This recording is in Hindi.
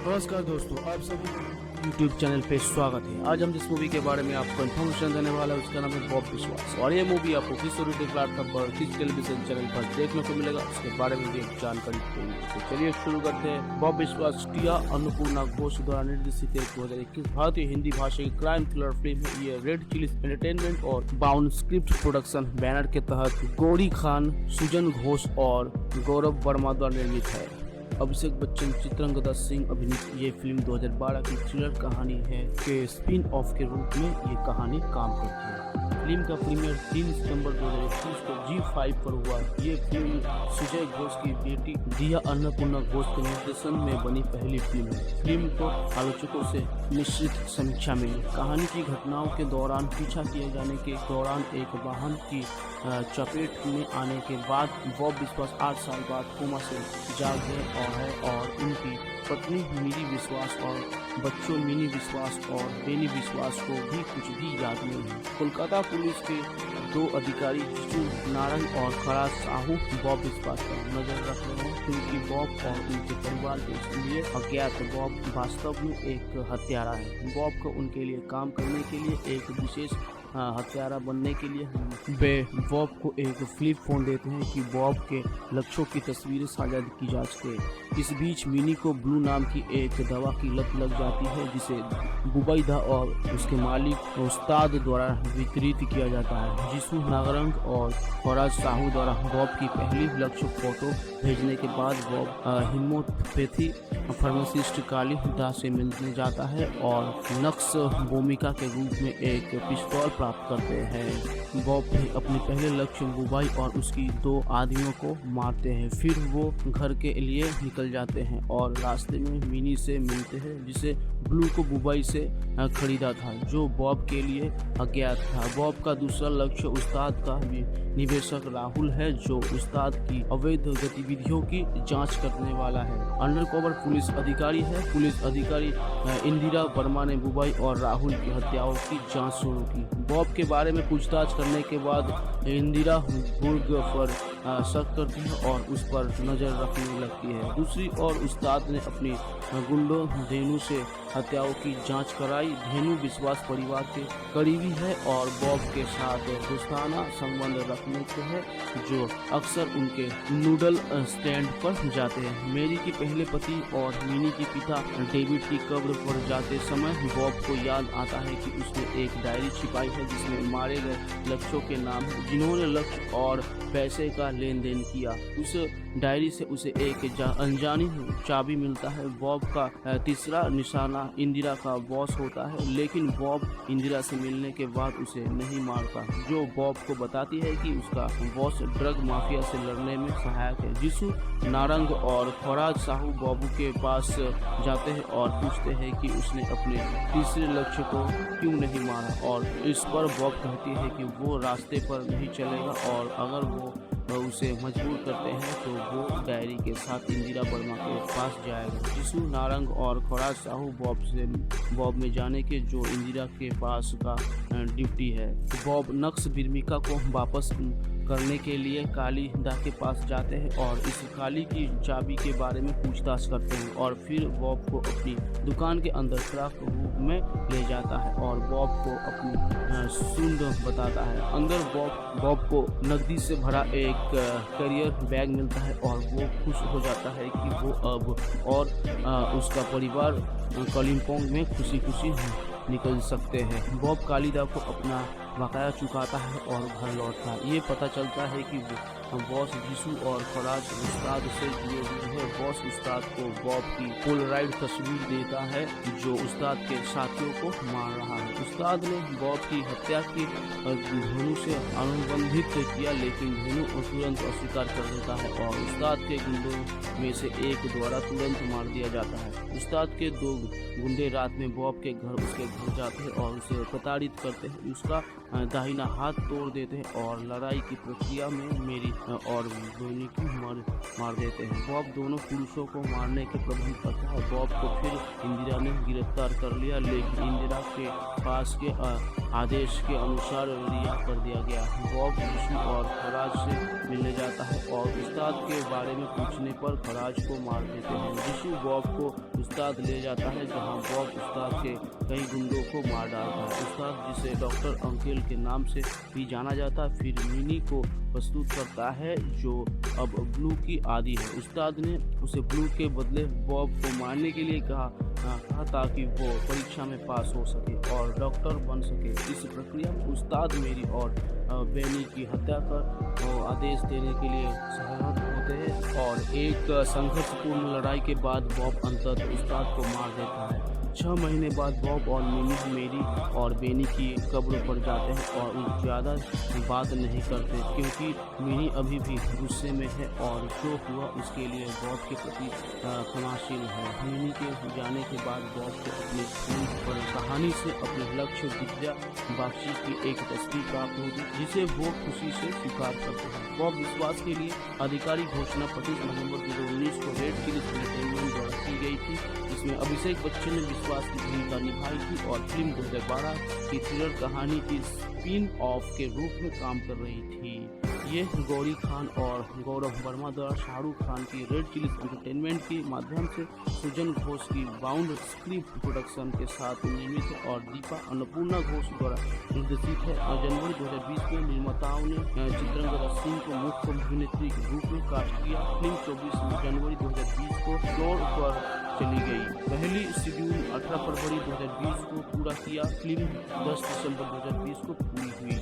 नमस्कार दोस्तों, आप सभी YouTube चैनल पे स्वागत है। आज हम जिस मूवी के बारे में आपको इन्फॉर्मेशन देने वाला है उसका नाम है बॉब बिस्वास, और ये मूवी आपको किस OTT प्लेटफॉर्म पर किस टेलीविजन चैनल पर देखने को मिलेगा उसके बारे में भी एक जानकारी देंगे। तो चलिए शुरू करते हैं। बॉब बिस्वास टिया अन्नपूर्णा घोष द्वारा निर्देशित 2021 भारतीय हिंदी भाषा की क्राइम थ्रिलर फिल्म है। ये रेड चिलीज एंटरटेनमेंट और बाउंड स्क्रिप्ट प्रोडक्शन बैनर के तहत गौरी खान, सुजन घोष और गौरव वर्मा द्वारा निर्मित है। अभिषेक बच्चन, चित्रंगदा सिंह अभिनीत ये फिल्म 2012 की थ्रिलर कहानी है के स्पिन ऑफ के रूप में ये कहानी काम करती है। फिल्म का प्रीमियर 3 सितंबर 2021 को G5 पर हुआ। ये फिल्म सुजय घोष की बेटी दिया अन्नपूर्णा घोष के निर्देशन में बनी पहली फिल्म है। फिल्म को आलोचकों से मिश्रित समीक्षा मिली। कहानी की घटनाओं के दौरान पीछा किए जाने के दौरान एक वाहन की चपेट में आने के बाद बॉब बिस्वास 8 साल बाद कोमा से जाग गए और उनकी पत्नी मिनी विश्वास और बच्चों मिनी विश्वास और बेनी विश्वास को भी कुछ भी याद नहीं है। कोलकाता पुलिस के 2 अधिकारी जिसू नारंग और खराज साहू बॉब बिस्वास पर नजर रख रहे हैं, क्योंकि बॉब और उनके परिवार के लिए अज्ञात बॉब वास्तव में एक हत्यारा है। बॉब को उनके लिए काम करने के लिए एक विशेष हत्यारा बनने के लिए वे बॉब को एक फ्लिप फोन देते हैं कि बॉब के लक्ष्यों की तस्वीरें साझा की जा सके। इस बीच मिनी को ब्लू नाम की एक दवा की लत लग जाती है, जिसे बुबैदा और उसके मालिक उस्ताद द्वारा वितरित किया जाता है। जिसू नागरंग और फराज साहू द्वारा बॉब की पहली लक्ष्य फोटो भेजने के बाद बॉब हिमोपैथी फार्मासिस्ट काली दास से मिलने जाता है और नक्स भूमिका के रूप में एक पिस्तौल प्राप्त करते हैं। बॉब अपने पहले लक्ष्य बुबाई और उसकी 2 आदमियों को मारते हैं। फिर वो घर के लिए निकल जाते हैं और रास्ते में मिनी से मिलते हैं, जिसे ब्लू को बुबाई से खरीदा था, जो बॉब के लिए अज्ञात था। बॉब का दूसरा लक्ष्य उस्ताद का निवेशक राहुल है, जो उस्ताद की अवैध गतिविधियों की जांच करने वाला है। अंडरकवर पुलिस अधिकारी है। पुलिस अधिकारी इंदिरा वर्मा ने बुबाई और राहुल की हत्याओं की जांच शुरू की। बॉब के बारे में पूछताछ करने के बाद इंदिरा बुर्ग पर शक करती है और उस पर नजर रखने लगती है। दूसरी ओर उस्ताद ने अपनी गुंडों धेनु से हत्याओं की जांच कराई। धेनु विश्वास परिवार के करीबी है और बॉब के साथ दोस्ताना संबंध रखने के हैं, जो अक्सर उनके नूडल स्टैंड पर जाते हैं। मेरी के पहले पति और मिनी के पिता डेविड की कब्र पर जाते समय बॉब को याद आता है कि उसने एक डायरी छिपाई है जिसमें मारे गए लक्ष्यों के नाम है, जिन्होंने लक्ष्य और पैसे का लेन देन किया। उस डायरी से उसे एक अनजानी चाबी मिलता है। बॉब का तीसरा निशाना इंदिरा का बॉस होता है, लेकिन बॉब इंदिरा से मिलने के बाद उसे नहीं मारता, जो बॉब को बताती है कि उसका बॉस ड्रग माफिया से लड़ने में सहायक है। जिसू नारंग और फराज साहू बॉब के पास जाते हैं और पूछते हैं कि उसने अपने तीसरे लक्ष्य को क्यों नहीं मारा, और इस पर बॉब कहती है कि वो रास्ते पर नहीं चलेगा और अगर वो उसे मजबूर करते हैं तो वो डायरी के साथ इंदिरा वर्मा के पास जाएगा। जिसू नारंग और खराज साहू बॉब में जाने के जो इंदिरा के पास का ड्यूटी है। बॉब नक्स बिर्मिका को वापस करने के लिए काली दा के पास जाते हैं और इस काली की चाबी के बारे में पूछताछ करते हैं, और फिर बॉब को अपनी दुकान के अंदर ट्रक रूप में ले जाता है और बॉब को अपनी सुंद बताता है। अंदर बॉब को नकदी से भरा एक करियर बैग मिलता है और वो खुश हो जाता है कि वो अब और उसका परिवार कलिम्पोंग में खुशी खुशी निकल सकते हैं। बॉब कालिदा को अपना बकाया चुकाता है और घर लौटता है। ये पता चलता है कि बॉस जिसू और फराज उस्ताद से जुड़े हुए हैं। बॉस उस्ताद को बॉब की पोलराइड तस्वीर देता है, जो उस्ताद के साथियों को मार रहा है। उस्ताद ने बॉब की हत्या की धेनु से अनुबंधित किया, लेकिन धेनु तुरंत अस्वीकार कर देता है और उस्ताद के गुंडों में से एक द्वारा तुरंत मार दिया जाता है। उस्ताद के 2 गुंडे रात में बॉब के घर उसके घर जाते हैं और उसे प्रताड़ित करते हैं। उसका दाहिना हाथ तोड़ देते हैं और लड़ाई की प्रक्रिया में मेरी और बेनी की मार देते हैं। बॉब दोनों पुरुषों को मारने के प्रबंध करता है। बॉब को फिर इंदिरा ने गिरफ्तार कर लिया, लेकिन इंदिरा के पास के आदेश के अनुसार रिहा कर दिया गया। बॉब विशु और खराज से मिलने जाता है और उस्ताद के बारे में पूछने पर खराज को मार देते हैं। विशु बॉब को उस्ताद ले जाता है जहां बॉब उस्ताद के कई गुंडों को मार डालता है। उस्ताद, जिसे डॉक्टर अंकेल के नाम से भी जाना जाता है, फिर मिनी को प्रस्तुत करता है जो अब ब्लू की आदी है। उस्ताद ने उसे ब्लू के बदले बॉब को मारने के लिए कहा ताकि वो परीक्षा में पास हो सके और डॉक्टर बन सके। इस प्रक्रिया में उस्ताद मेरी और बेनी की हत्या कर आदेश देने के लिए सहमत होते हैं और एक संघर्षपूर्ण लड़ाई के बाद बॉब अंततः उस्ताद को मार देता है। 6 महीने बाद बॉब और मिनी मेरी और बेनी की कब्र पर जाते हैं और ज़्यादा बात नहीं करते क्योंकि मिनी अभी भी गुस्से में है और जो हुआ उसके लिए बॉब के प्रति क्षमाशील है। मिनी के जाने के बाद बॉब को अपनी फिल्म पर कहानी से अपने लक्ष्य विद्या बख्शी की एक तस्वीर प्राप्त होगी जिसे वो खुशी से स्वीकार करते हैं। बॉब विश्वास के लिए आधिकारिक घोषणा 25 नवंबर 2019 को रेड चिलीज एंटरटेनमेंट द्वारा की गई थी। इसमें अभिषेक बच्चन ने विश्वास की भूमिका निभाई थी और फिल्म 2012 की थ्रिलर कहानी की स्पिन ऑफ के रूप में काम कर रही थी। ये गौरी खान और गौरव वर्मा द्वारा शाहरुख खान की रेड चिलीज एंटरटेनमेंट के माध्यम से सृजन घोष की बाउंड स्क्रिप्ट प्रोडक्शन के साथ निर्मित है और दीपा अन्नपूर्णा घोष द्वारा निर्देशित है। जनवरी 2020 में निर्माताओं ने चित्रंगदा सिंह को मुख्य अभिनेत्री के रूप में कास्ट किया। फिल्म 24 जनवरी 2020 को फ्लोर पर चली गई। पहली शेड्यूल 18 फरवरी 2020 को पूरा किया। फिल्म 10 दिसंबर 2020 को पूरी हुई।